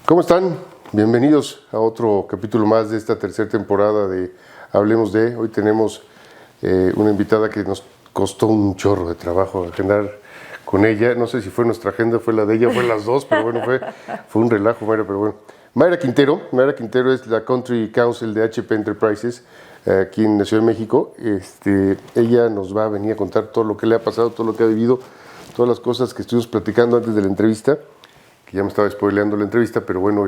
¿Cómo están? Bienvenidos a otro capítulo más de esta tercera temporada de Hablemos de. Hoy tenemos una invitada que nos costó un chorro de trabajo agendar con ella. No sé si fue nuestra agenda, fue la de ella, fue las dos, pero bueno, fue un relajo, Mayra, pero bueno. Mayra Quintero es la Country Counsel de HP Enterprises aquí en la Ciudad de México. Ella nos va a venir a contar todo lo que le ha pasado, todo lo que ha vivido, todas las cosas que estuvimos platicando antes de la entrevista. Ya me estaba spoileando la entrevista, pero bueno,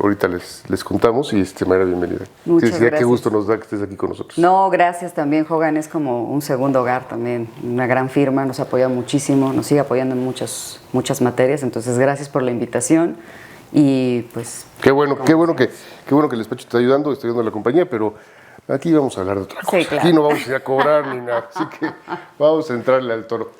ahorita les contamos y Mayra, bienvenida. Muchas gracias. Qué gusto nos da que estés aquí con nosotros. No, gracias también, Hogan, es como un segundo hogar también, una gran firma, nos apoya muchísimo, nos sigue apoyando en muchas materias, entonces gracias por la invitación y pues... Qué bueno que el despacho está ayudando a la compañía, pero aquí vamos a hablar de otra cosa. Sí, claro. Aquí no vamos a ir a cobrar ni nada, así que vamos a entrarle al toro.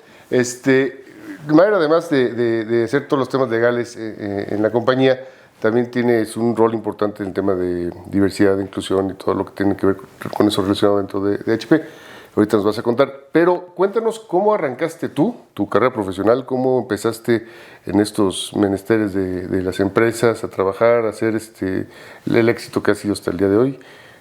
Mayra, además de hacer todos los temas legales en la compañía, también tienes un rol importante en el tema de diversidad, de inclusión y todo lo que tiene que ver con eso relacionado dentro de HP. Ahorita nos vas a contar, pero cuéntanos cómo arrancaste tú, tu carrera profesional, cómo empezaste en estos menesteres de las empresas a trabajar, a hacer el éxito que ha sido hasta el día de hoy.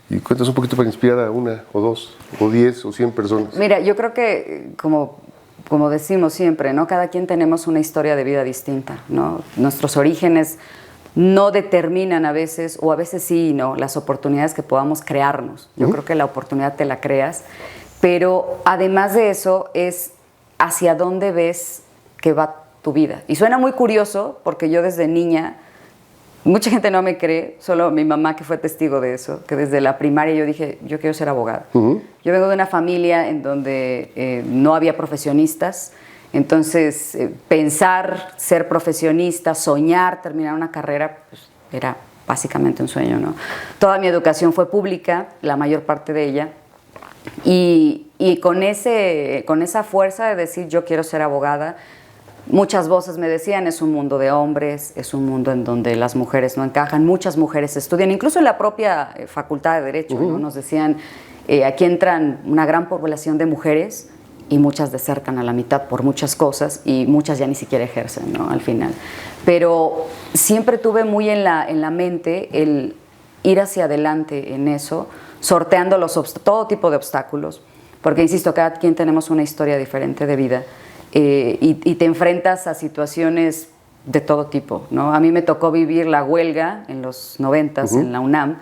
Y cuéntanos un poquito para inspirar a una, o dos, o 10, o 100 personas. Mira, yo creo que como decimos siempre, ¿no? Cada quien tenemos una historia de vida distinta, ¿no? Nuestros orígenes no determinan a veces, o a veces sí, ¿no? Las oportunidades que podamos crearnos. Yo creo que la oportunidad te la creas, pero además de eso es hacia dónde ves que va tu vida. Y suena muy curioso porque yo desde niña, mucha gente no me cree, solo mi mamá que fue testigo de eso, que desde la primaria yo dije, yo quiero ser abogada. Yo vengo de una familia en donde no había profesionistas, entonces pensar ser profesionista, soñar, terminar una carrera, pues, era básicamente un sueño, ¿no? Toda mi educación fue pública, la mayor parte de ella, y con esa fuerza de decir yo quiero ser abogada, muchas voces me decían, es un mundo de hombres, es un mundo en donde las mujeres no encajan, muchas mujeres estudian, incluso en la propia facultad de Derecho, ¿no? Nos decían, aquí entran una gran población de mujeres y muchas desertan a la mitad por muchas cosas y muchas ya ni siquiera ejercen, ¿no? Al final. Pero siempre tuve muy en la mente el ir hacia adelante en eso, sorteando todo tipo de obstáculos, porque insisto, cada quien tenemos una historia diferente de vida. Y te enfrentas a situaciones de todo tipo, ¿no? A mí me tocó vivir la huelga en los 90s en la UNAM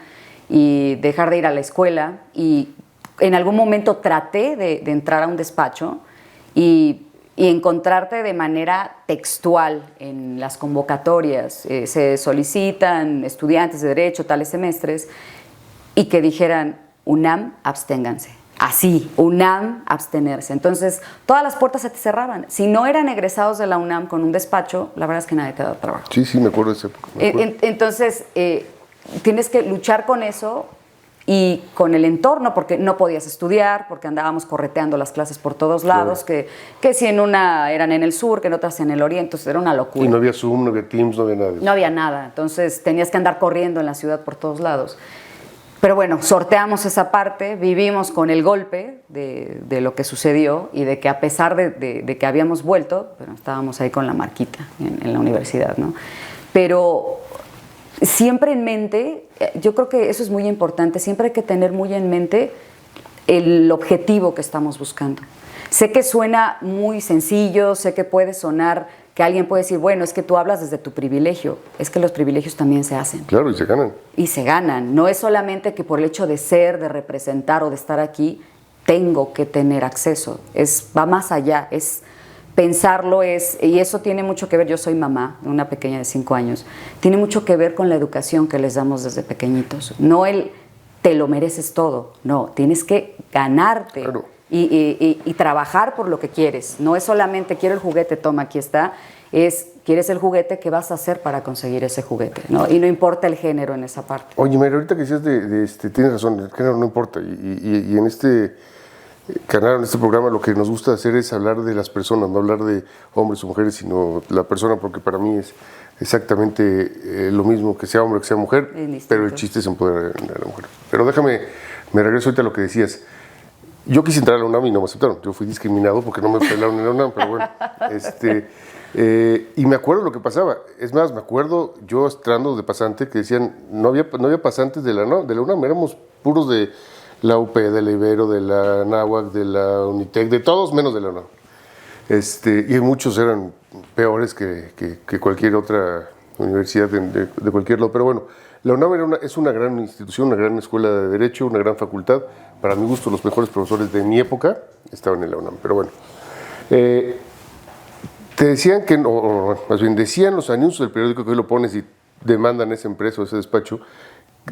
y dejar de ir a la escuela, y en algún momento traté de entrar a un despacho y encontrarte de manera textual en las convocatorias, se solicitan estudiantes de Derecho tales semestres, y que dijeran UNAM, absténganse. Así, UNAM, abstenerse. Entonces, todas las puertas se te cerraban. Si no eran egresados de la UNAM con un despacho, la verdad es que nadie te da trabajo. Sí, me acuerdo de esa época. Entonces, tienes que luchar con eso y con el entorno, porque no podías estudiar, porque andábamos correteando las clases por todos lados, claro. que si en una eran en el sur, que en otras en el oriente, entonces era una locura. Y no había Zoom, no había Teams, no había nada. No había nada, entonces tenías que andar corriendo en la ciudad por todos lados. Pero bueno, sorteamos esa parte, vivimos con el golpe de lo que sucedió y de que a pesar de que habíamos vuelto, pero estábamos ahí con la marquita en la universidad, ¿no? Pero siempre en mente, yo creo que eso es muy importante, siempre hay que tener muy en mente el objetivo que estamos buscando. Sé que suena muy sencillo, sé que puede sonar que alguien puede decir, bueno, es que tú hablas desde tu privilegio. Es que los privilegios también se hacen. Claro, y se ganan. Y se ganan. No es solamente que por el hecho de ser, de representar o de estar aquí, tengo que tener acceso. Va más allá, es pensarlo, y eso tiene mucho que ver, yo soy mamá de una pequeña de 5 años, tiene mucho que ver con la educación que les damos desde pequeñitos. No te lo mereces todo, no, tienes que ganarte. Claro. Y trabajar por lo que quieres. No es solamente quiero el juguete, toma, aquí está. Quieres el juguete, ¿qué vas a hacer para conseguir ese juguete? ¿No? Y no importa el género en esa parte. Oye, Mayra, ahorita que decías tienes razón, el género no importa. Y en este canal, en este programa, lo que nos gusta hacer es hablar de las personas, no hablar de hombres o mujeres, sino la persona, porque para mí es exactamente lo mismo que sea hombre, que sea mujer, pero el chiste es empoderar a la mujer. Pero me regreso ahorita a lo que decías. Yo quise entrar a la UNAM y no me aceptaron. Yo fui discriminado porque no me pelaron en la UNAM, pero bueno. Y me acuerdo lo que pasaba. Es más, me acuerdo yo entrando de pasante que decían, no había pasantes de la UNAM, éramos puros de la UP, de la Ibero, de la Anáhuac, de la Unitec, de todos menos de la UNAM. Y muchos eran peores que cualquier otra universidad de cualquier lado. Pero bueno, la UNAM es una gran institución, una gran escuela de Derecho, una gran facultad. Para mi gusto, los mejores profesores de mi época estaban en la UNAM. Pero bueno, te decían que, más bien decían los anuncios del periódico que hoy lo pones y demandan esa empresa o ese despacho,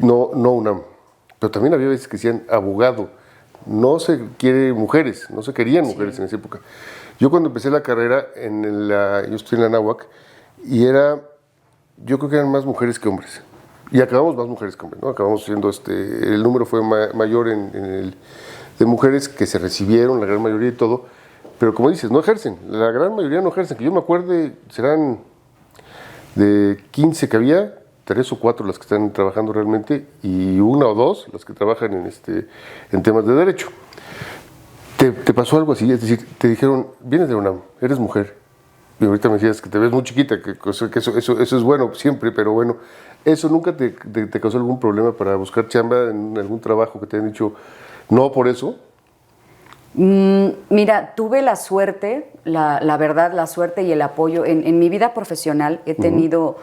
no UNAM. Pero también había veces que decían abogado. No se quiere mujeres, no se querían mujeres en esa época. Yo cuando empecé la carrera, yo estudié en la Anáhuac, y yo creo que eran más mujeres que hombres. Y acabamos más mujeres que hombres, ¿no? Acabamos siendo, el número fue mayor de mujeres que se recibieron, la gran mayoría y todo, pero como dices, no ejercen, la gran mayoría no ejercen, que yo me acuerde, serán de 15 que había, 3 o 4 las que están trabajando realmente, y 1 o 2 las que trabajan en temas de derecho. ¿Te pasó algo así? Es decir, te dijeron, vienes de UNAM, eres mujer, y ahorita me decías que te ves muy chiquita, que eso es bueno siempre, pero bueno, ¿eso nunca te causó algún problema para buscar chamba en algún trabajo que te han dicho no por eso? Mira, tuve la suerte, la verdad, la suerte y el apoyo. En mi vida profesional he tenido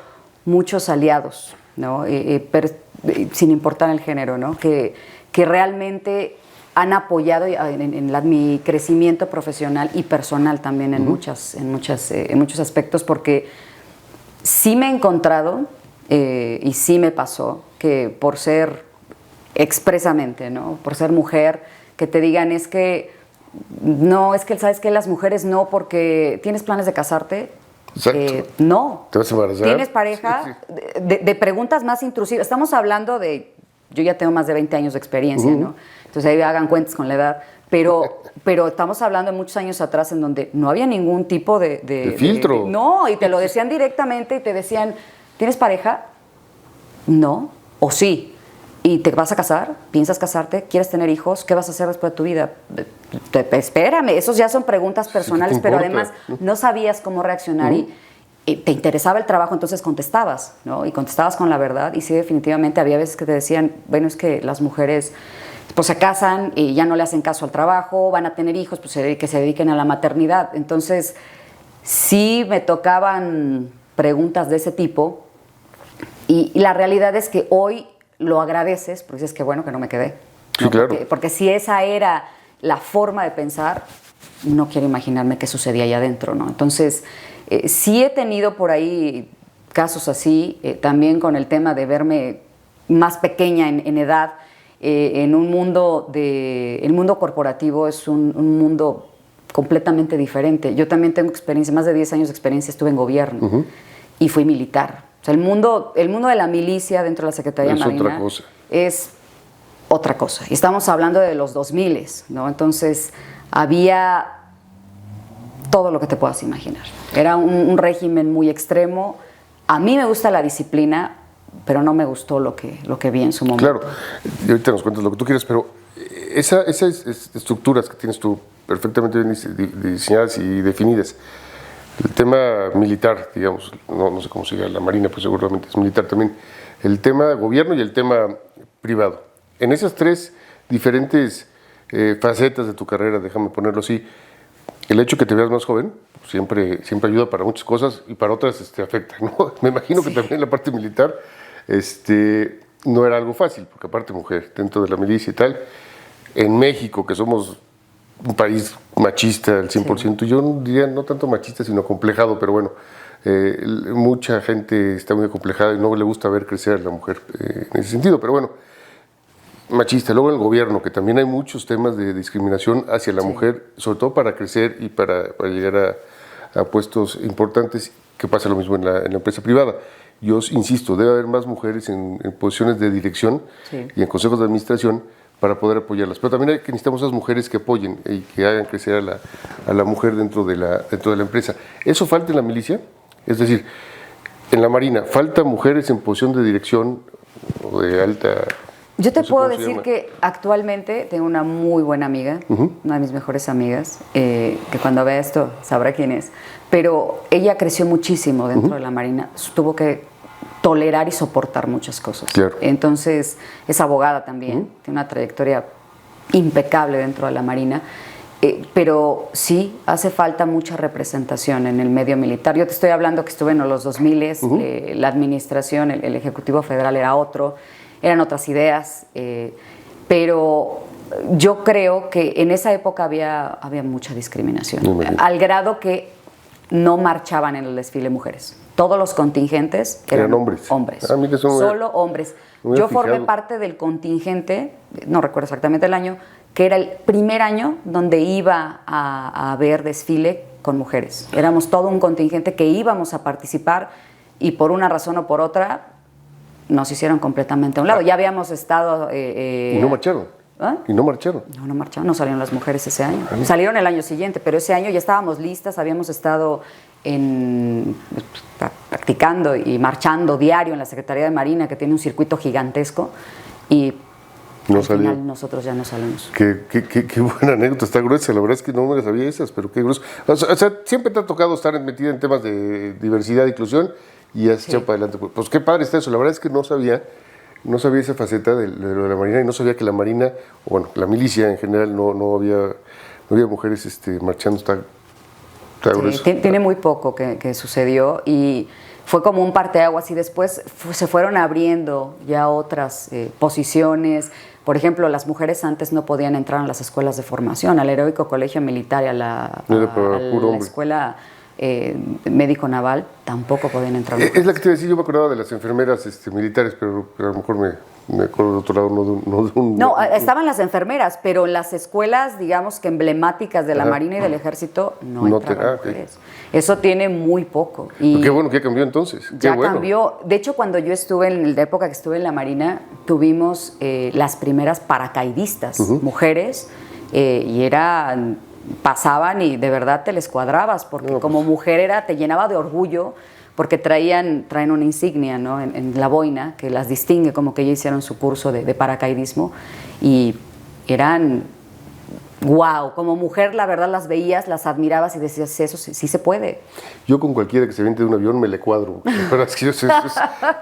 muchos aliados, ¿no? Sin importar el género, ¿no? Que realmente han apoyado en mi crecimiento profesional y personal también en muchos aspectos, porque sí me he encontrado y sí me pasó que por ser expresamente, ¿no? Por ser mujer, que te digan es que sabes que las mujeres no, porque tienes planes de casarte. No. ¿Te vas a embarazar? ¿Tienes pareja? Sí. De preguntas más intrusivas. Estamos hablando de, yo ya tengo más de 20 años de experiencia, ¿no? Entonces ahí hagan cuentas con la edad. Pero estamos hablando de muchos años atrás en donde no había ningún tipo de filtro. No, y te lo decían directamente y te decían, ¿tienes pareja? No. ¿O sí? ¿Y te vas a casar? ¿Piensas casarte? ¿Quieres tener hijos? ¿Qué vas a hacer después de tu vida? Espérame, esos ya son preguntas personales, pero además no sabías cómo reaccionar y te interesaba el trabajo, entonces contestabas, ¿no? Y contestabas con la verdad. Y sí, definitivamente había veces que te decían, bueno, es que las mujeres pues se casan y ya no le hacen caso al trabajo, van a tener hijos, pues que se dediquen a la maternidad. Entonces, sí me tocaban preguntas de ese tipo y la realidad es que hoy lo agradeces, porque dices que bueno que no me quedé. Sí, ¿no? claro. Porque si esa era la forma de pensar, no quiero imaginarme qué sucedía allá adentro, ¿no? Entonces, sí he tenido por ahí casos así, también con el tema de verme más pequeña en edad, en un mundo el mundo corporativo es un mundo completamente diferente. Yo también tengo experiencia, más de 10 años de experiencia, estuve en gobierno y fui militar. O sea, el mundo de la milicia dentro de la Secretaría de Marina otra cosa. Es otra cosa. Y estamos hablando de los 2000, ¿no? Entonces, había todo lo que te puedas imaginar. Era un régimen muy extremo. A mí me gusta la disciplina, pero no me gustó lo que vi en su momento. Claro, y ahorita nos cuentas lo que tú quieras, pero esas estructuras que tienes tú perfectamente bien diseñadas y definidas, el tema militar, digamos, no sé cómo sigue la Marina, pues seguramente es militar también, el tema gobierno y el tema privado. En esas 3 diferentes facetas de tu carrera, déjame ponerlo así, el hecho que te veas más joven siempre ayuda para muchas cosas y para otras afecta, ¿no? Me imagino que también la parte militar no era algo fácil, porque aparte mujer, dentro de la milicia y tal, en México, que somos un país machista al 100%, yo no diría no tanto machista, sino acomplejado, pero bueno, mucha gente está muy acomplejada y no le gusta ver crecer a la mujer en ese sentido, pero bueno, machista. Luego el gobierno, que también hay muchos temas de discriminación hacia la mujer, sobre todo para crecer y para llegar a puestos importantes, que pasa lo mismo en la empresa privada. Yo insisto, debe haber más mujeres en posiciones de dirección y en consejos de administración para poder apoyarlas. Pero también necesitamos esas mujeres que apoyen y que hagan crecer a la mujer dentro de la empresa. ¿Eso falta en la milicia? Es decir, en la Marina, ¿falta mujeres en posición de dirección o de alta Yo te No sé puedo cómo se decir llama. que actualmente tengo una muy buena amiga, una de mis mejores amigas, que cuando vea esto sabrá quién es, pero ella creció muchísimo dentro de la Marina, tuvo que tolerar y soportar muchas cosas. Claro. Entonces es abogada también, tiene una trayectoria impecable dentro de la Marina. Pero sí hace falta mucha representación en el medio militar. Yo te estoy hablando que estuve en los 2000, la administración, el Ejecutivo Federal era otro, eran otras ideas, pero yo creo que en esa época había mucha discriminación, al grado que no marchaban en el desfile mujeres. Todos los contingentes eran hombres. Ah, mira, Solo hombres. Yo formé fijado. parte del contingente, no recuerdo exactamente el año, que era el primer año donde iba a haber desfile con mujeres. Éramos todo un contingente que íbamos a participar y por una razón o por otra nos hicieron completamente a un lado. Ya habíamos estado... ¿Y no marcharon? ¿Ah? ¿Y no marcharon? No marcharon, no salieron las mujeres ese año. Salieron el año siguiente, pero ese año ya estábamos listas, habíamos estado practicando y marchando diario en la Secretaría de Marina, que tiene un circuito gigantesco, y No al salió. final nosotros ya no salimos. Qué buena anécdota, está gruesa. La verdad es que no me las sabía esas, pero qué grueso. O sea, siempre te ha tocado estar metida en temas de diversidad e inclusión y has echado para adelante. Pues qué padre está eso. La verdad es que no sabía esa faceta de lo de la Marina y no sabía que la Marina, o bueno, la milicia en general, no había mujeres marchando. Está grueso. Tiene muy poco que sucedió y fue como un parteaguas y después se fueron abriendo ya otras posiciones. Por ejemplo, las mujeres antes no podían entrar a las escuelas de formación, al Heroico Colegio Militar y a la escuela médico-naval, tampoco podían entrar mujeres. Es la que te decía, yo me acordaba de las enfermeras militares, pero a lo mejor me acuerdo de otro lado, no de un... No, estaban las enfermeras, pero en las escuelas, digamos que emblemáticas de la Marina y del Ejército, no entraban mujeres. Eso tiene muy poco. Y qué bueno que cambió entonces. Ya qué bueno. cambió. De hecho, cuando yo estuve, en la época que estuve en la Marina, tuvimos las primeras paracaidistas, mujeres, y pasaban y de verdad te les cuadrabas, porque como mujer te llenaba de orgullo, porque traen una insignia, ¿no? en la boina que las distingue, como que ellas hicieron su curso de paracaidismo y eran wow, como mujer la verdad las veías, las admirabas y decías, eso sí se puede. Yo con cualquiera que se viente de un avión me le cuadro, pero es que yo sé,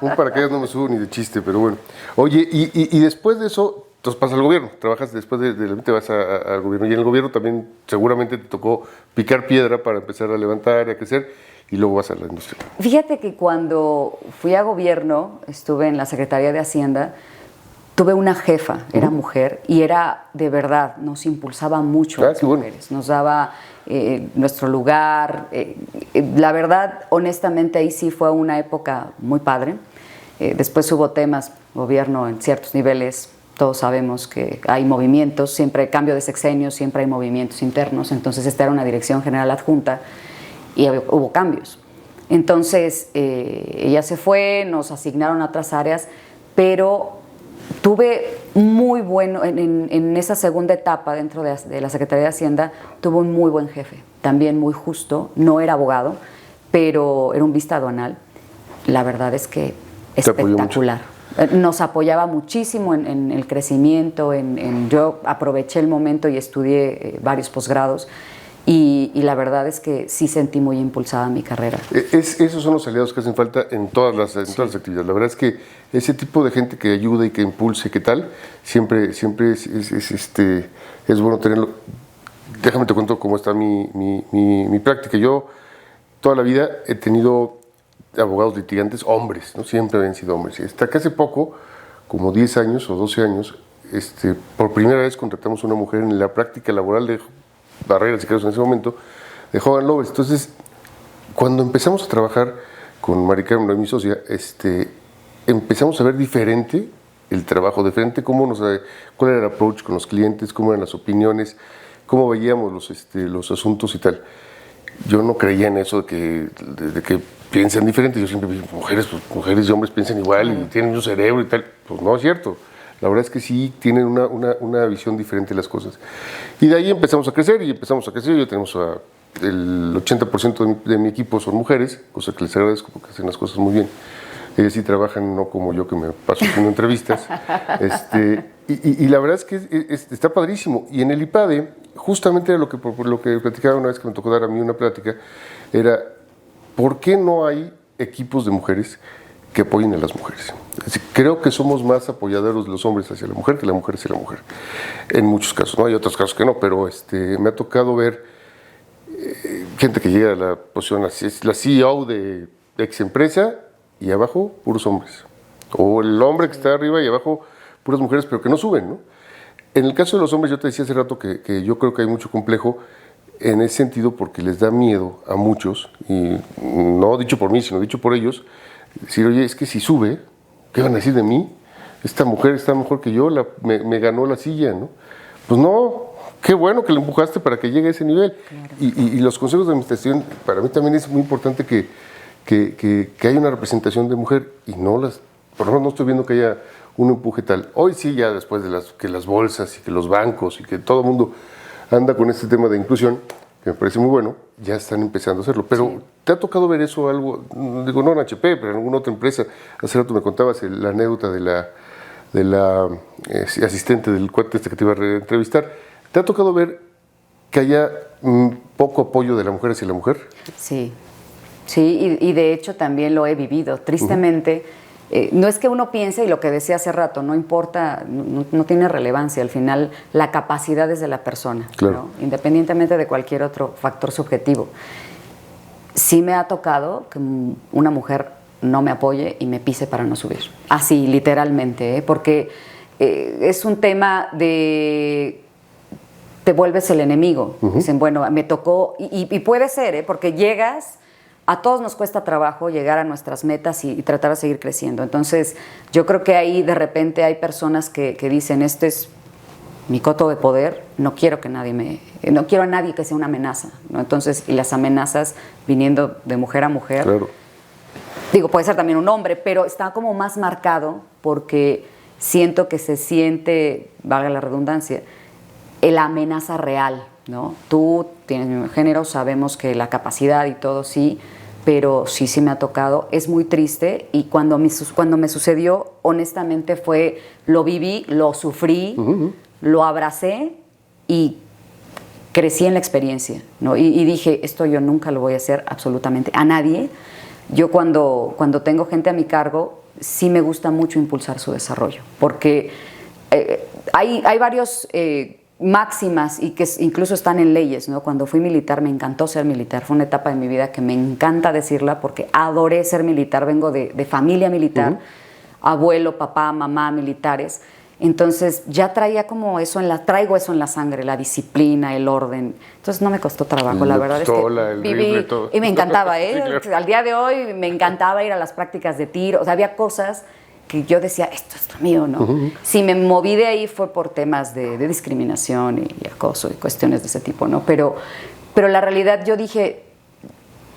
un paracaídas no me subo ni de chiste, pero bueno. Oye, y después de eso, entonces pasas al gobierno, trabajas después te vas al gobierno, y en el gobierno también seguramente te tocó picar piedra para empezar a levantar y a crecer, y luego vas a la industria. Fíjate que cuando fui a gobierno, estuve en la Secretaría de Hacienda, tuve una jefa, era mujer, y era de verdad, nos impulsaba mucho a las mujeres, nos daba nuestro lugar. La verdad, honestamente, ahí sí fue una época muy padre. Después hubo temas, gobierno en ciertos niveles, todos sabemos que hay movimientos, siempre hay cambio de sexenio, siempre hay movimientos internos, entonces esta era una dirección general adjunta y hubo cambios. Entonces, ella se fue, nos asignaron a otras áreas, pero tuve muy bueno, en esa segunda etapa dentro de la Secretaría de Hacienda, tuve un muy buen jefe, también muy justo, no era abogado, pero era un vista aduanal. La verdad es que espectacular. Nos apoyaba muchísimo en el crecimiento, yo aproveché el momento y estudié varios posgrados. Y la verdad es que sí sentí muy impulsada mi carrera. Esos son los aliados que hacen falta en todas las actividades. La verdad es que ese tipo de gente que ayuda y que impulse, ¿qué tal? Siempre es bueno tenerlo. Déjame te cuento cómo está mi práctica. Yo toda la vida he tenido abogados litigantes hombres, ¿no? Siempre habían sido hombres. Hasta que hace poco, como 10 años o 12 años, por primera vez contratamos a una mujer en la práctica laboral de Barreras y Creos en ese momento, de Hogan Lovells. Entonces, cuando empezamos a trabajar con Mari Carmen, mi socia, empezamos a ver diferente el trabajo, diferente cuál era el approach con los clientes, cómo eran las opiniones, cómo veíamos los asuntos y tal. Yo no creía en eso de que piensan diferente. Yo siempre dije, mujeres y hombres piensan igual y tienen un cerebro y tal. Pues no es cierto. La verdad es que sí tienen una visión diferente de las cosas. Y de ahí empezamos a crecer y empezamos a crecer. Yo tenemos el 80% de mi equipo son mujeres, cosa que les agradezco porque hacen las cosas muy bien. Ellas sí trabajan, no como yo que me paso haciendo entrevistas. Y la verdad es que está padrísimo. Y en el IPADE, justamente era por lo que platicaba una vez que me tocó dar a mí una plática, era ¿por qué no hay equipos de mujeres que apoyen a las mujeres? Es decir, creo que somos más apoyadores los hombres hacia la mujer que la mujer hacia la mujer. En muchos casos, ¿no? Hay otros casos que no, pero me ha tocado ver gente que llega a la posición, la CEO de ex empresa y abajo puros hombres. O el hombre que está arriba y abajo puras mujeres, pero que no suben, ¿no? En el caso de los hombres, yo te decía hace rato que yo creo que hay mucho complejo en ese sentido porque les da miedo a muchos, y no dicho por mí, sino dicho por ellos, decir, oye, es que si sube, ¿qué van a decir de mí? Esta mujer está mejor que yo, me ganó la silla, ¿no? Pues no, qué bueno que le empujaste para que llegue a ese nivel. Claro. Y los consejos de administración, para mí también es muy importante que haya una representación de mujer y no por lo menos no estoy viendo que haya un empuje tal. Hoy sí, ya después de que las bolsas y que los bancos y que todo el mundo anda con este tema de inclusión, que me parece muy bueno, ya están empezando a hacerlo. Pero sí. ¿Te ha tocado ver eso algo? Digo, no en HP, pero en alguna otra empresa. Hace rato me contabas la anécdota de la asistente del cuate que te iba a entrevistar. ¿Te ha tocado ver que haya poco apoyo de la mujer hacia la mujer? Sí, sí, y de hecho también lo he vivido. Tristemente, no es que uno piense, y lo que decía hace rato, no importa, no tiene relevancia. Al final, la capacidad es de la persona, claro, ¿no? Independientemente de cualquier otro factor subjetivo. Sí me ha tocado que una mujer no me apoye y me pise para no subir. Así, literalmente, porque es un tema de... te vuelves el enemigo. Dicen, bueno, me tocó, y puede ser, porque llegas, a todos nos cuesta trabajo llegar a nuestras metas y tratar de seguir creciendo. Entonces, yo creo que ahí de repente hay personas que dicen, este es mi coto de poder, no quiero a nadie que sea una amenaza, ¿no? Entonces, y las amenazas viniendo de mujer a mujer, claro. Digo, puede ser también un hombre, pero está como más marcado porque siento que se siente, valga la redundancia, la amenaza real, ¿no? Tú tienes mi género, sabemos que la capacidad y todo sí, pero sí me ha tocado. Es muy triste y cuando me sucedió, honestamente lo viví, lo sufrí, lo abracé y crecí en la experiencia, ¿no? Y dije, esto yo nunca lo voy a hacer absolutamente a nadie. Yo cuando tengo gente a mi cargo, sí me gusta mucho impulsar su desarrollo, porque hay varios... máximas y que incluso están en leyes, ¿no? Cuando fui militar me encantó ser militar, fue una etapa de mi vida que me encanta decirla porque adoré ser militar, vengo de familia militar, abuelo, papá, mamá militares, entonces ya traía como eso traigo eso en la sangre, la disciplina, el orden, entonces no me costó trabajo, la verdad pistola, es que viví todo. Y me encantaba, sí, claro. Al día de hoy me encantaba ir a las prácticas de tiro, o sea, había cosas que yo decía, esto es lo mío, ¿no? Si me moví de ahí fue por temas de discriminación y acoso y cuestiones de ese tipo, ¿no? Pero la realidad, yo dije,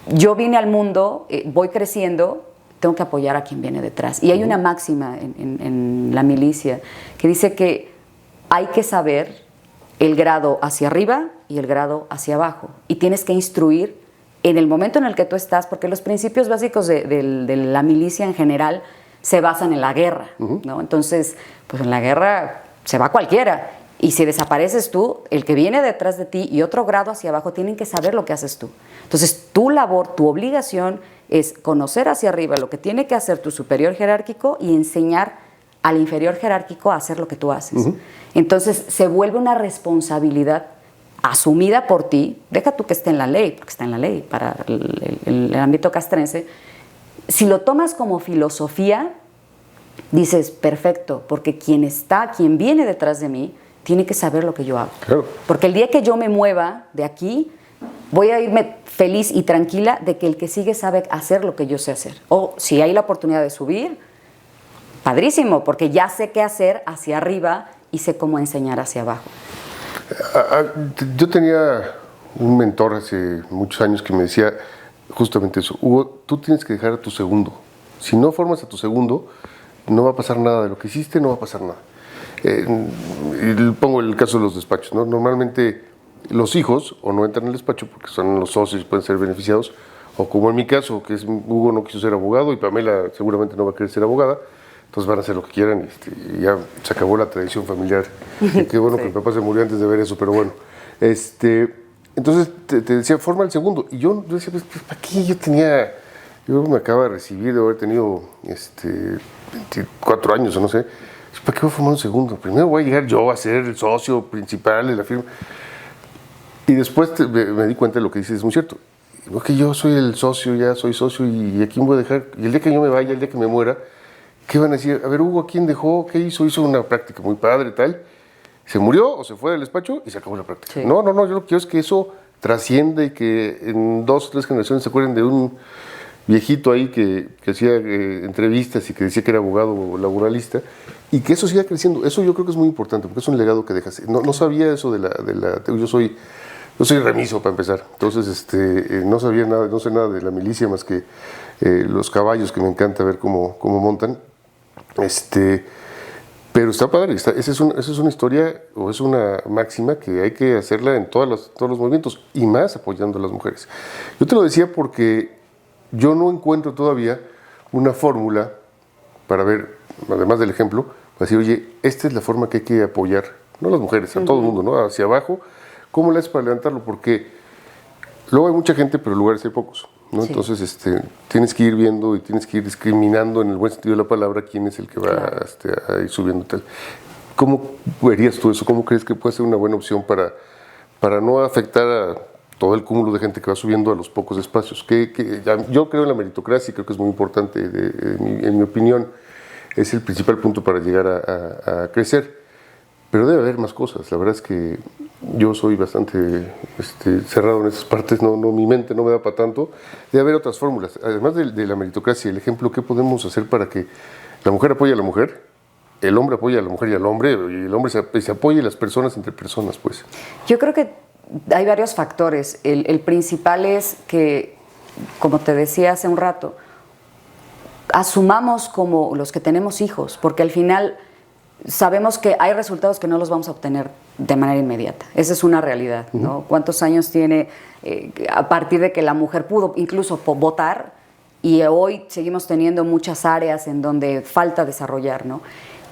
yo vine al mundo, voy creciendo, tengo que apoyar a quien viene detrás. Y hay una máxima en la milicia que dice que hay que saber el grado hacia arriba y el grado hacia abajo. Y tienes que instruir en el momento en el que tú estás, porque los principios básicos de la milicia en general se basan en la guerra, ¿no? Entonces, pues en la guerra se va cualquiera. Y si desapareces tú, el que viene detrás de ti y otro grado hacia abajo tienen que saber lo que haces tú. Entonces, tu labor, tu obligación es conocer hacia arriba lo que tiene que hacer tu superior jerárquico y enseñar al inferior jerárquico a hacer lo que tú haces. Entonces, se vuelve una responsabilidad asumida por ti. Deja tú que esté en la ley, porque está en la ley para el ámbito castrense. Si lo tomas como filosofía, dices, perfecto, porque quien viene detrás de mí, tiene que saber lo que yo hago. Claro. Porque el día que yo me mueva de aquí, voy a irme feliz y tranquila de que el que sigue sabe hacer lo que yo sé hacer. O si hay la oportunidad de subir, padrísimo, porque ya sé qué hacer hacia arriba y sé cómo enseñar hacia abajo. Yo tenía un mentor hace muchos años que me decía justamente eso. Hugo, tú tienes que dejar a tu segundo. Si no formas a tu segundo, no va a pasar nada de lo que hiciste, no va a pasar nada. Y pongo el caso de los despachos, ¿no? Normalmente los hijos o no entran en el despacho porque son los socios y pueden ser beneficiados, o como en mi caso, que es Hugo no quiso ser abogado y Pamela seguramente no va a querer ser abogada, entonces van a hacer lo que quieran y ya se acabó la tradición familiar. Y qué bueno que mi papá se murió antes de ver eso, pero bueno. Entonces te decía, forma el segundo. Y yo decía, pues, ¿para qué? Yo me acaba de recibir, de haber tenido 24 años o no sé. ¿Para qué voy a formar un segundo? Primero voy a llegar yo a ser el socio principal de la firma. Y después me di cuenta de lo que dices, es muy cierto. Que yo soy el socio, ya soy socio y a quién voy a dejar. Y el día que yo me vaya, el día que me muera, ¿qué van a decir? A ver, Hugo, ¿a quién dejó? ¿Qué hizo? Hizo una práctica muy padre, tal. Se murió o se fue del despacho y se acabó la práctica. Sí. No, yo lo que quiero es que eso trascienda y que en 2 o 3 generaciones se acuerden de un viejito ahí que hacía entrevistas y que decía que era abogado laboralista y que eso siga creciendo. Eso yo creo que es muy importante porque es un legado que dejas. No sabía eso de la yo soy remiso para empezar, entonces no sabía nada, no sé nada de la milicia más que los caballos que me encanta ver cómo montan. Pero está padre, esa es una historia o es una máxima que hay que hacerla en todos los movimientos y más apoyando a las mujeres. Yo te lo decía porque yo no encuentro todavía una fórmula para ver, además del ejemplo, para decir, oye, esta es la forma que hay que apoyar, no a las mujeres, a todo el mundo, ¿no? Hacia abajo, ¿cómo le haces para levantarlo? Porque luego hay mucha gente, pero lugares hay pocos, ¿no? Sí. Entonces, tienes que ir viendo y tienes que ir discriminando en el buen sentido de la palabra quién es el que va a ir subiendo tal. ¿Cómo verías tú eso? ¿Cómo crees que puede ser una buena opción para no afectar a todo el cúmulo de gente que va subiendo a los pocos espacios? Yo creo en la meritocracia y creo que es muy importante, en mi opinión, es el principal punto para llegar a crecer. Pero debe haber más cosas. La verdad es que yo soy bastante cerrado en esas partes, mi mente no me da para tanto. Debe haber otras fórmulas. Además de la meritocracia, el ejemplo, ¿qué podemos hacer para que la mujer apoye a la mujer, el hombre apoye a la mujer y al hombre, y el hombre se apoye a las personas entre personas, pues? Yo creo que hay varios factores. El principal es que, como te decía hace un rato, asumamos como los que tenemos hijos, porque al final sabemos que hay resultados que no los vamos a obtener de manera inmediata. Esa es una realidad, ¿no? ¿Cuántos años tiene a partir de que la mujer pudo incluso votar y hoy seguimos teniendo muchas áreas en donde falta desarrollar, ¿no?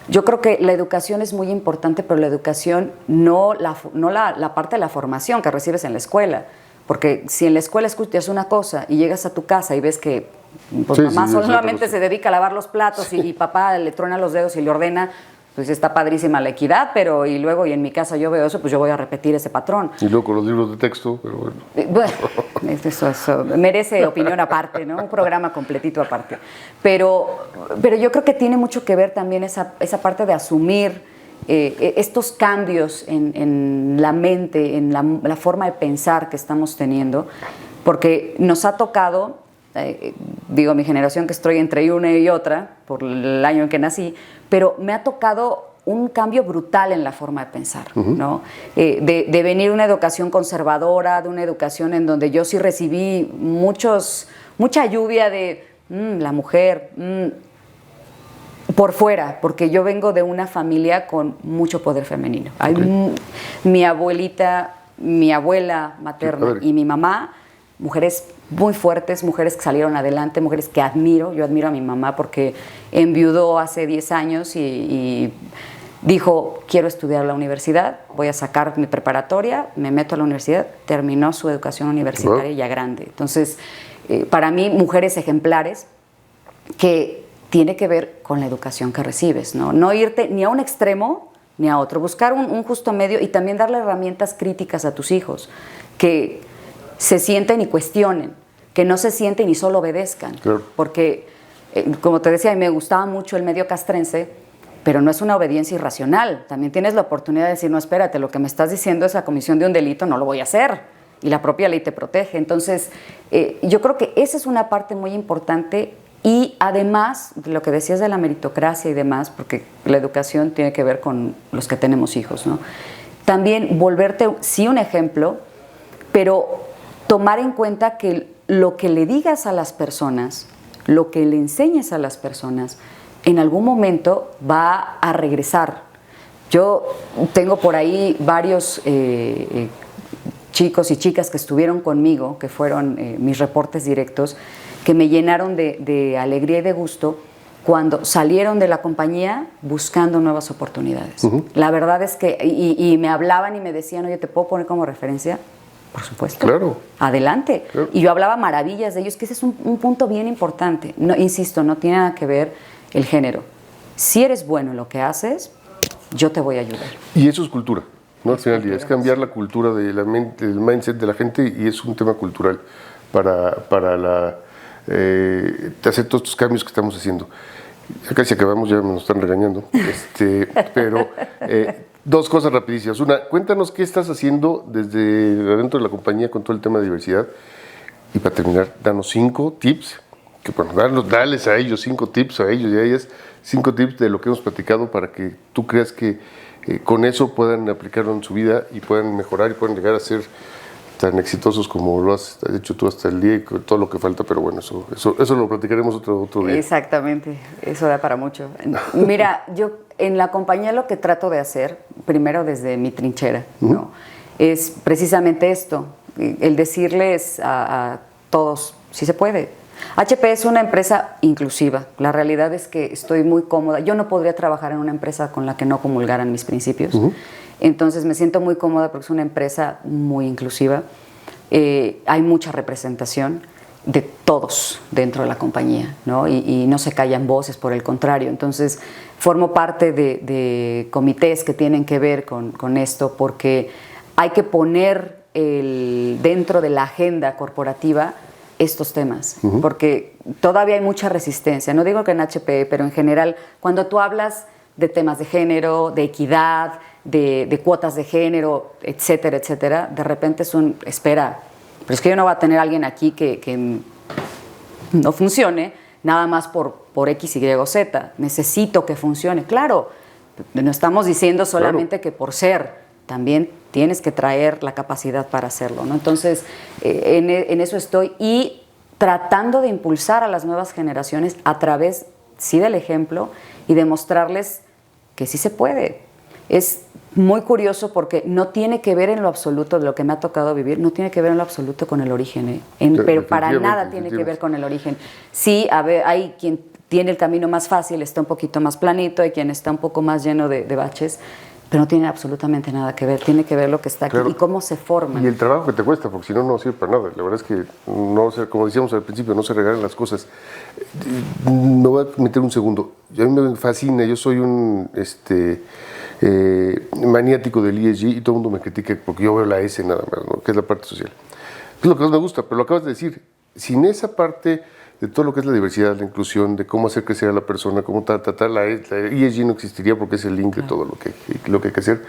Yo creo que la educación es muy importante, pero la educación no la parte de la formación que recibes en la escuela. Porque si en la escuela escuchas una cosa y llegas a tu casa y ves que pues, mamá solamente se dedica a lavar los platos y papá le truena los dedos y le ordena, pues está padrísima la equidad, pero y en mi casa yo veo eso, pues yo voy a repetir ese patrón. Y luego con los libros de texto, pero bueno. Bueno, eso merece opinión aparte, ¿no? Un programa completito aparte. Pero yo creo que tiene mucho que ver también esa parte de asumir estos cambios en la mente, en la forma de pensar que estamos teniendo, porque nos ha tocado, mi generación que estoy entre una y otra, por el año en que nací, pero me ha tocado un cambio brutal en la forma de pensar, ¿no? De venir de una educación conservadora, de una educación en donde yo sí recibí mucha lluvia de la mujer, por fuera, porque yo vengo de una familia con mucho poder femenino. Mi abuela materna y mi mamá, mujeres muy fuertes, mujeres que salieron adelante, mujeres que admiro. Yo admiro a mi mamá porque enviudó hace 10 años y dijo, quiero estudiar a la universidad, voy a sacar mi preparatoria, me meto a la universidad, terminó su educación universitaria ya grande. Entonces, para mí, mujeres ejemplares que tiene que ver con la educación que recibes, ¿no? No irte ni a un extremo ni a otro, buscar un justo medio y también darle herramientas críticas a tus hijos, que se sienten y cuestionen, que no se sienten y solo obedezcan. Claro. Porque, como te decía, me gustaba mucho el medio castrense, pero no es una obediencia irracional. También tienes la oportunidad de decir, no, espérate, lo que me estás diciendo es la comisión de un delito, no lo voy a hacer. Y la propia ley te protege. Entonces, yo creo que esa es una parte muy importante. Y además, lo que decías de la meritocracia y demás, porque la educación tiene que ver con los que tenemos hijos, ¿no? También volverte, sí, un ejemplo, pero tomar en cuenta que lo que le digas a las personas, lo que le enseñes a las personas, en algún momento va a regresar. Yo tengo por ahí varios chicos y chicas que estuvieron conmigo, que fueron mis reportes directos, que me llenaron de alegría y de gusto cuando salieron de la compañía buscando nuevas oportunidades. La verdad es que, y me hablaban y me decían, oye, ¿te puedo poner como referencia? Por supuesto. Claro. Adelante. Claro. Y yo hablaba maravillas de ellos, que ese es un punto bien importante. No, insisto, no tiene nada que ver el género. Si eres bueno en lo que haces, yo te voy a ayudar. Y eso es cultura, ¿no? Al final del día, es cambiar la cultura de la mente, el mindset de la gente, y es un tema cultural para hacer todos estos cambios que estamos haciendo. Ya casi acabamos, ya nos están regañando. Pero dos cosas rapidísimas. Una, cuéntanos qué estás haciendo desde adentro de la compañía con todo el tema de diversidad. Y para terminar, danos 5 tips, que bueno, dales a ellos 5 tips, a ellos y a ellas 5 tips de lo que hemos platicado para que tú creas que con eso puedan aplicarlo en su vida y puedan mejorar y puedan llegar a ser tan exitosos como lo has hecho tú hasta el día y con todo lo que falta, pero bueno, eso lo platicaremos otro día. Exactamente, eso da para mucho. Mira, yo en la compañía lo que trato de hacer, primero desde mi trinchera, ¿no? Es precisamente esto, el decirles a todos, si se puede. HP es una empresa inclusiva, la realidad es que estoy muy cómoda, yo no podría trabajar en una empresa con la que no comulgaran mis principios. Entonces me siento muy cómoda porque es una empresa muy inclusiva, hay mucha representación de todos dentro de la compañía, ¿no? Y no se callan voces, por el contrario. Entonces formo parte de comités que tienen que ver con esto porque hay que poner dentro de la agenda corporativa estos temas, porque todavía hay mucha resistencia, no digo que en HP, pero en general, cuando tú hablas de temas de género, de equidad, de cuotas de género, etcétera, etcétera, de repente es espera, pero es que yo no voy a tener a alguien aquí que no funcione nada más por X, Y o Z, necesito que funcione. Claro, no estamos diciendo solamente que por ser, también tienes que traer la capacidad para hacerlo, ¿no? Entonces, en eso estoy y tratando de impulsar a las nuevas generaciones a través, sí, del ejemplo y demostrarles que sí se puede. Es muy curioso porque no tiene que ver en lo absoluto de lo que me ha tocado vivir, no tiene que ver en lo absoluto con el origen, pero para nada tiene que ver con el origen. Sí, hay quien tiene el camino más fácil, está un poquito más planito, hay quien está un poco más lleno de baches, pero no tiene absolutamente nada que ver, tiene que ver lo que está aquí y cómo se forman. Y el trabajo que te cuesta, porque si no, no sirve para nada. La verdad es que, como decíamos al principio, no se regalan las cosas. Me voy a meter un segundo. A mí me fascina, yo soy un maniático del ESG y todo el mundo me critica porque yo veo la S nada más, ¿no? Que es la parte social. Es lo que más me gusta, pero lo acabas de decir. Sin esa parte de todo lo que es la diversidad, la inclusión, de cómo hacer crecer a la persona, cómo tratar la ESG no existiría porque es el link de todo lo que hay que hacer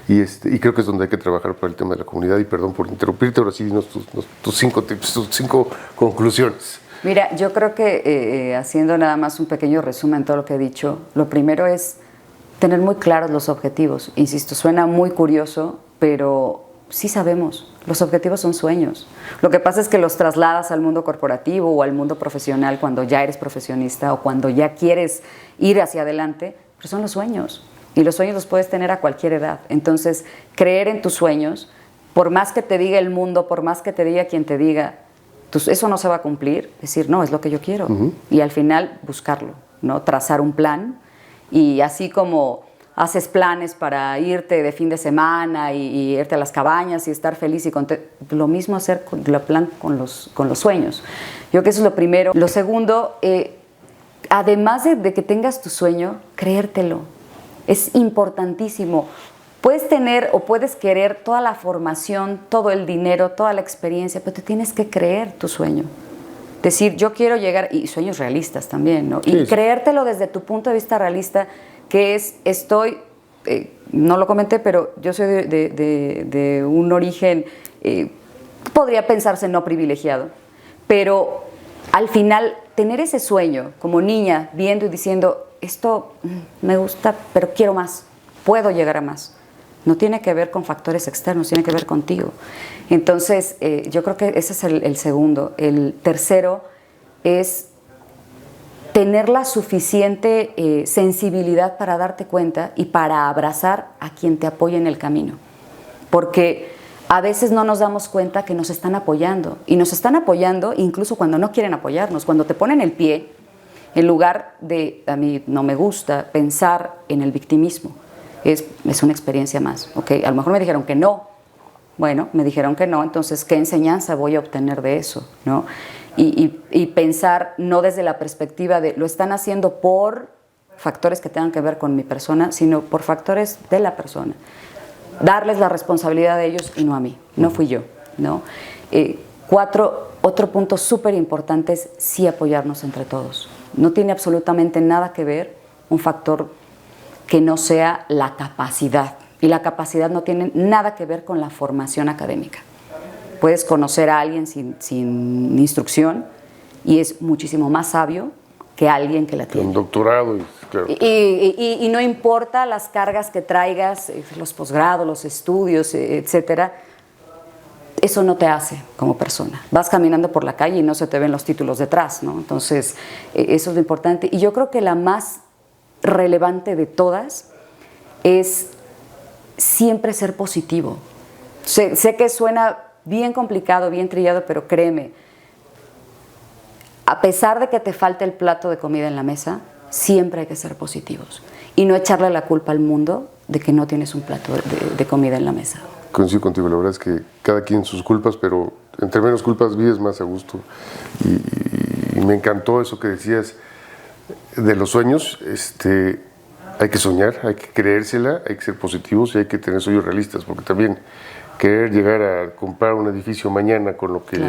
y creo que es donde hay que trabajar para el tema de la comunidad. Y perdón por interrumpirte, ahora sí dinos tus 5 tips, tus 5 conclusiones. Mira, yo creo que haciendo nada más un pequeño resumen de todo lo que he dicho, lo primero es tener muy claros los objetivos. Insisto, suena muy curioso, pero sí sabemos, los objetivos son sueños. Lo que pasa es que los trasladas al mundo corporativo o al mundo profesional cuando ya eres profesionista o cuando ya quieres ir hacia adelante, pero son los sueños. Y los sueños los puedes tener a cualquier edad. Entonces, creer en tus sueños, por más que te diga el mundo, por más que te diga quien te diga, eso no se va a cumplir, decir, no, es lo que yo quiero. Y al final, buscarlo, ¿no? Trazar un plan y así como haces planes para irte de fin de semana y irte a las cabañas y estar feliz y contento. Lo mismo hacer el plan con los sueños. Yo creo que eso es lo primero. Lo segundo, además de que tengas tu sueño, creértelo. Es importantísimo. Puedes tener o puedes querer toda la formación, todo el dinero, toda la experiencia, pero te tienes que creer tu sueño. Decir, yo quiero llegar, y sueños realistas también, ¿no? Y creértelo desde tu punto de vista realista, que no lo comenté, pero yo soy de un origen, podría pensarse no privilegiado, pero al final tener ese sueño como niña, viendo y diciendo, esto me gusta, pero quiero más, puedo llegar a más. No tiene que ver con factores externos, tiene que ver contigo. Entonces, yo creo que ese es el segundo. El tercero es tener la suficiente sensibilidad para darte cuenta y para abrazar a quien te apoya en el camino. Porque a veces no nos damos cuenta que nos están apoyando. Y nos están apoyando incluso cuando no quieren apoyarnos, cuando te ponen el pie, en lugar de, a mí no me gusta pensar en el victimismo. Es una experiencia más, ¿ok? A lo mejor me dijeron que no. Bueno, me dijeron que no, entonces, ¿qué enseñanza voy a obtener de eso, ¿no? Y pensar no desde la perspectiva de lo están haciendo por factores que tengan que ver con mi persona, sino por factores de la persona. Darles la responsabilidad de ellos y no a mí, no fui yo, ¿no? Otro punto súper importante es sí apoyarnos entre todos. No tiene absolutamente nada que ver un factor que no sea la capacidad. Y la capacidad no tiene nada que ver con la formación académica. Puedes conocer a alguien sin instrucción y es muchísimo más sabio que alguien que la tiene. Un doctorado. Claro. Y no importa las cargas que traigas, los posgrados, los estudios, etcétera, eso no te hace como persona. Vas caminando por la calle y no se te ven los títulos detrás, ¿no? Entonces, eso es lo importante. Y yo creo que la más relevante de todas es siempre ser positivo. Sé que suena bien complicado, bien trillado, pero créeme, a pesar de que te falte el plato de comida en la mesa, siempre hay que ser positivos y no echarle la culpa al mundo de que no tienes un plato de comida en la mesa. Coincido contigo, la verdad es que cada quien sus culpas, pero entre menos culpas vives más a gusto. Y me encantó eso que decías de los sueños. Hay que soñar, hay que creérsela, hay que ser positivos y hay que tener sueños realistas, porque también querer llegar a comprar un edificio mañana con lo que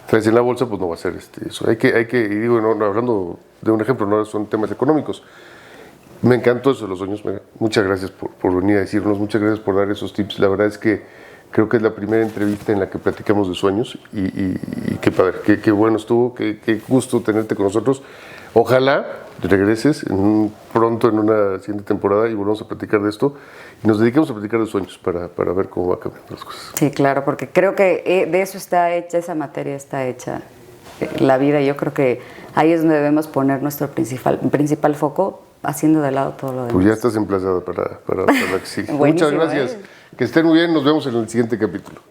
traes en la bolsa, pues no va a ser eso. Hay que y digo, no, hablando de un ejemplo, no son temas económicos. Me encantó eso de los sueños. Muchas gracias por venir a decirnos, muchas gracias por dar esos tips. La verdad es que creo que es la primera entrevista en la que platicamos de sueños y qué padre, qué bueno estuvo, qué gusto tenerte con nosotros. Ojalá regreses pronto en una siguiente temporada y volvamos a platicar de esto y nos dediquemos a platicar de sueños para ver cómo va cambiando las cosas. Sí, claro, porque creo que de eso está hecha, esa materia está hecha la vida. Yo creo que ahí es donde debemos poner nuestro principal foco, haciendo de lado todo lo demás. Pues ya estás emplazada para la que sigue. Muchas gracias. Que estén muy bien, nos vemos en el siguiente capítulo.